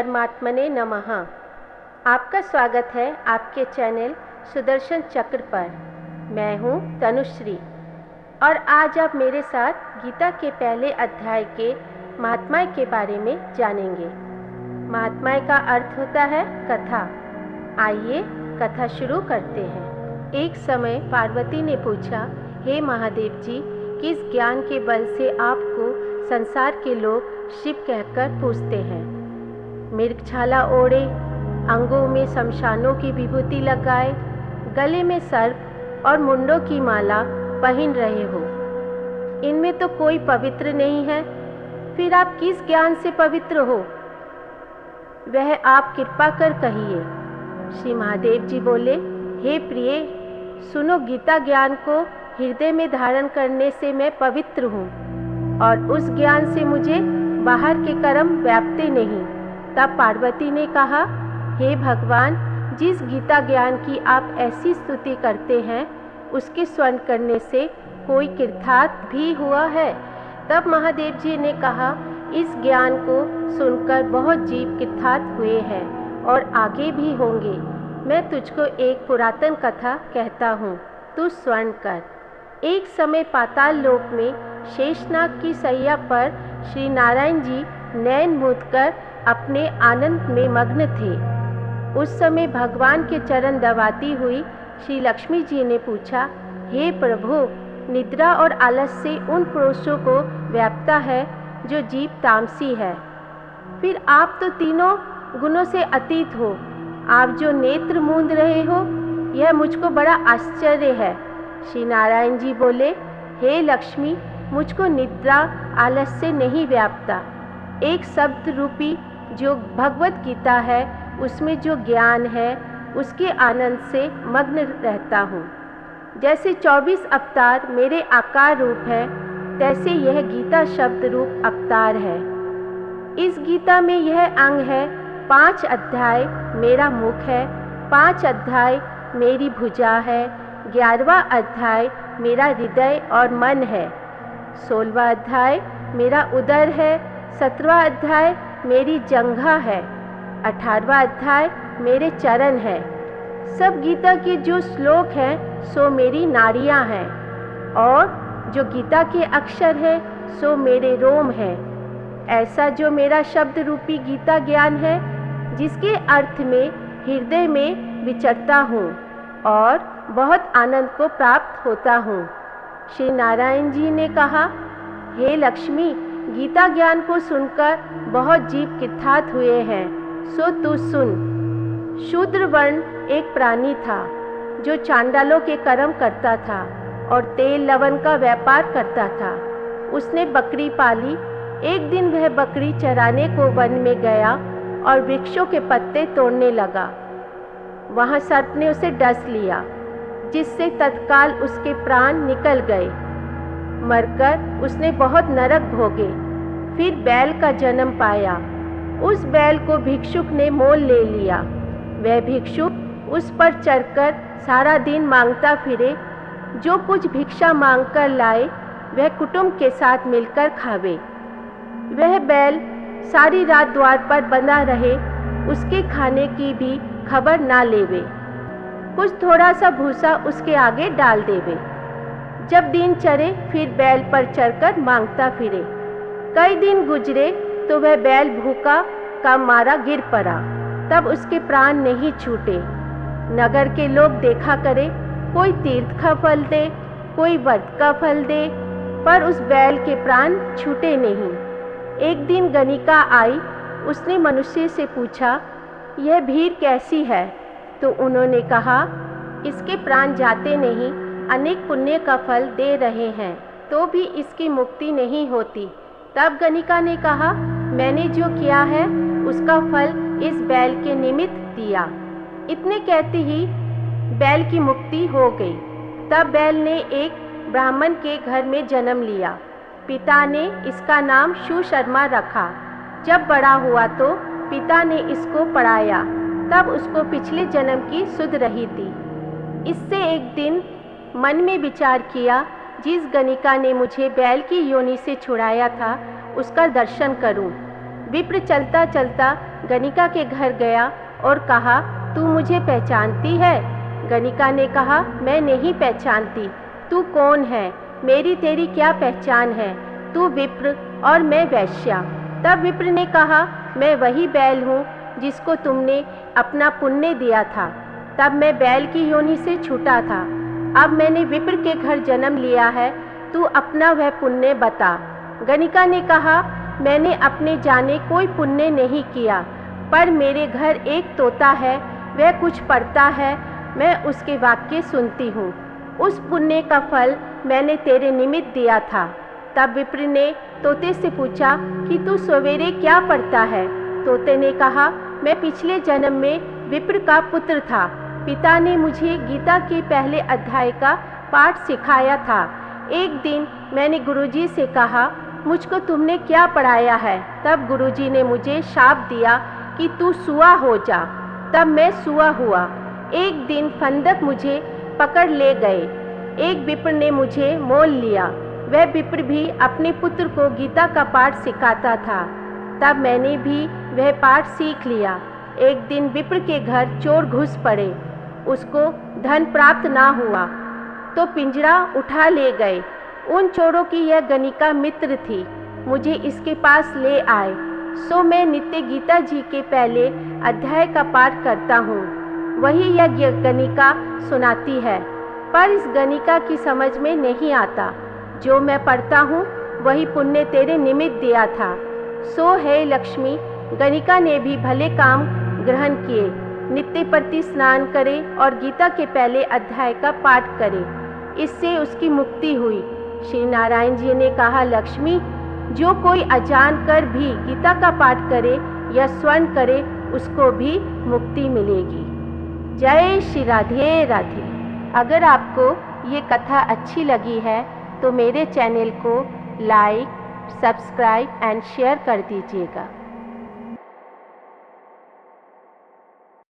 परमात्मने नमः। आपका स्वागत है आपके चैनल सुदर्शन चक्र पर। मैं हूँ तनुश्री और आज आप मेरे साथ गीता के पहले अध्याय के महात्म्य के बारे में जानेंगे। महात्म्य का अर्थ होता है कथा। आइए कथा शुरू करते हैं। एक समय पार्वती ने पूछा, हे महादेव जी, किस ज्ञान के बल से आपको संसार के लोग शिव कहकर पूछते हैं? मृगछाला ओढ़े, अंगों में शमशानों की विभूति लगाए, गले में सर्प और मुंडों की माला पहन रहे हो, इनमें तो कोई पवित्र नहीं है, फिर आप किस ज्ञान से पवित्र हो? वह आप कृपा कर कहिए। श्री महादेव जी बोले, हे प्रिय, सुनो, गीता ज्ञान को हृदय में धारण करने से मैं पवित्र हूँ और उस ज्ञान से मुझे बाहर के कर्म व्यापते नहीं। तब पार्वती ने कहा, हे भगवान, जिस गीता ज्ञान की आप ऐसी स्तुति करते हैं उसके स्वर्ण करने से कोई कृतार्थ भी हुआ है? तब महादेव जी ने कहा, इस ज्ञान को सुनकर बहुत जीव कृतार्थ हुए हैं और आगे भी होंगे। मैं तुझको एक पुरातन कथा कहता हूँ, तू स्वर्ण कर। एक समय पाताल लोक में शेषनाग की सैया पर श्री नारायण जी नैन मूंद कर अपने आनंद में मग्न थे। उस समय भगवान के चरण दबाती हुई श्री लक्ष्मी जी ने पूछा, हे प्रभु, निद्रा और आलस से उन पुरुषों को व्यापता है जो जीव तामसी है। फिर आप तो तीनों गुणों से अतीत हो, आप जो नेत्र मूंद रहे हो, यह मुझको बड़ा आश्चर्य है। श्री नारायण जी बोले, हे लक्ष्मी, मुझको निद्रा आलस से नहीं व्यापता। एक शब्द रूपी जो भगवत गीता है, उसमें जो ज्ञान है, उसके आनंद से मग्न रहता हूँ। जैसे 24 अवतार मेरे आकार रूप है, तैसे यह गीता शब्द रूप अवतार है। इस गीता में यह अंग है, 5 अध्याय मेरा मुख है, 5 अध्याय मेरी भुजा है, 11वां अध्याय मेरा हृदय और मन है, 16वां अध्याय मेरा उदर है, 17वां अध्याय मेरी जंघा है, 18वां अध्याय मेरे चरण है। सब गीता के जो श्लोक हैं सो मेरी नाड़ियाँ हैं और जो गीता के अक्षर हैं सो मेरे रोम हैं। ऐसा जो मेरा शब्द रूपी गीता ज्ञान है, जिसके अर्थ में हृदय में विचरता हूँ और बहुत आनंद को प्राप्त होता हूँ। श्री नारायण जी ने कहा, हे लक्ष्मी, गीता ज्ञान को सुनकर बहुत जीव कृतार्थ हुए हैं, सो तू सुन। शूद्र वर्ण एक प्राणी था जो चांडालों के कर्म करता था और तेल लवण का व्यापार करता था। उसने बकरी पाली। एक दिन वह बकरी चराने को वन में गया और वृक्षों के पत्ते तोड़ने लगा। वहाँ सर्प ने उसे डस लिया, जिससे तत्काल उसके प्राण निकल गए। मरकर उसने बहुत नरक भोगे। फिर बैल का जन्म पाया। उस बैल को भिक्षुक ने मोल ले लिया। वह भिक्षुक उस पर चढ़कर सारा दिन मांगता फिरे। जो कुछ भिक्षा मांगकर लाए वह कुटुंब के साथ मिलकर खावे। वह बैल सारी रात द्वार पर बंधा रहे, उसके खाने की भी खबर ना लेवे। कुछ थोड़ा सा भूसा उसके आगे डाल देवे। जब दिन चढ़े फिर बैल पर चढ़कर मांगता फिरे। कई दिन गुजरे तो वह बैल भूखा का मारा गिर पड़ा। तब उसके प्राण नहीं छूटे। नगर के लोग देखा करे, कोई तीर्थ का फल दे, कोई व्रत का फल दे, पर उस बैल के प्राण छूटे नहीं। एक दिन गणिका आई। उसने मनुष्य से पूछा, यह भीड़ कैसी है? तो उन्होंने कहा, इसके प्राण जाते नहीं, अनेक पुण्य का फल दे रहे हैं, तो भी इसकी मुक्ति नहीं होती। तब गणिका ने कहा, मैंने जो किया है उसका फल इस बैल के निमित्त दिया। इतने कहते ही बैल की मुक्ति हो गई। तब बैल ने एक ब्राह्मण के घर में जन्म लिया। पिता ने इसका नाम सुशर्मा रखा। जब बड़ा हुआ तो पिता ने इसको पढ़ाया। तब उसको पिछले जन्म की सुध रही थी। इससे एक दिन मन में विचार किया, जिस गणिका ने मुझे बैल की योनि से छुड़ाया था उसका दर्शन करूं। विप्र चलता चलता गणिका के घर गया और कहा, तू मुझे पहचानती है? गणिका ने कहा, मैं नहीं पहचानती। तू कौन है? मेरी तेरी क्या पहचान है? तू विप्र और मैं वैश्या। तब विप्र ने कहा, मैं वही बैल हूँ जिसको तुमने अपना पुण्य दिया था। तब मैं बैल की योनि से छूटा था। अब मैंने विप्र के घर जन्म लिया है, तू अपना वह पुण्य बता। गणिका ने कहा, मैंने अपने जाने कोई पुण्य नहीं किया, पर मेरे घर एक तोता है, वह कुछ पढ़ता है, मैं उसके वाक्य सुनती हूँ। उस पुण्य का फल मैंने तेरे निमित्त दिया था। तब विप्र ने तोते से पूछा कि तू सवेरे क्या पढ़ता है? तोते ने कहा, मैं पिछले जन्म में विप्र का पुत्र था। पिता ने मुझे गीता के पहले अध्याय का पाठ सिखाया था। एक दिन मैंने गुरुजी से कहा, मुझको तुमने क्या पढ़ाया है? तब गुरुजी ने मुझे शाप दिया कि तू सुआ हो जा। तब मैं सुआ हुआ। एक दिन फंदक मुझे पकड़ ले गए। एक विप्र ने मुझे मोल लिया। वह विप्र भी अपने पुत्र को गीता का पाठ सिखाता था। तब मैंने भी वह पाठ सीख लिया। एक दिन विप्र के घर चोर घुस पड़े। उसको धन प्राप्त ना हुआ तो पिंजरा उठा ले गए। उन चोरों की यह गणिका मित्र थी। मुझे इसके पास ले आए, सो मैं नित्य गीता जी के पहले अध्याय का पाठ करता हूँ। वही यह गणिका सुनाती है, पर इस गणिका की समझ में नहीं आता। जो मैं पढ़ता हूँ वही पुण्य तेरे निमित्त दिया था। सो हे लक्ष्मी, गणिका ने भी भले काम ग्रहण किए। नित्य प्रति स्नान करे और गीता के पहले अध्याय का पाठ करे। इससे उसकी मुक्ति हुई। श्री नारायण जी ने कहा, लक्ष्मी, जो कोई अजान कर भी गीता का पाठ करे या स्वर्ण करे, उसको भी मुक्ति मिलेगी। जय श्री राधे राधे। अगर आपको ये कथा अच्छी लगी है तो मेरे चैनल को लाइक, सब्सक्राइब एंड शेयर कर दीजिएगा।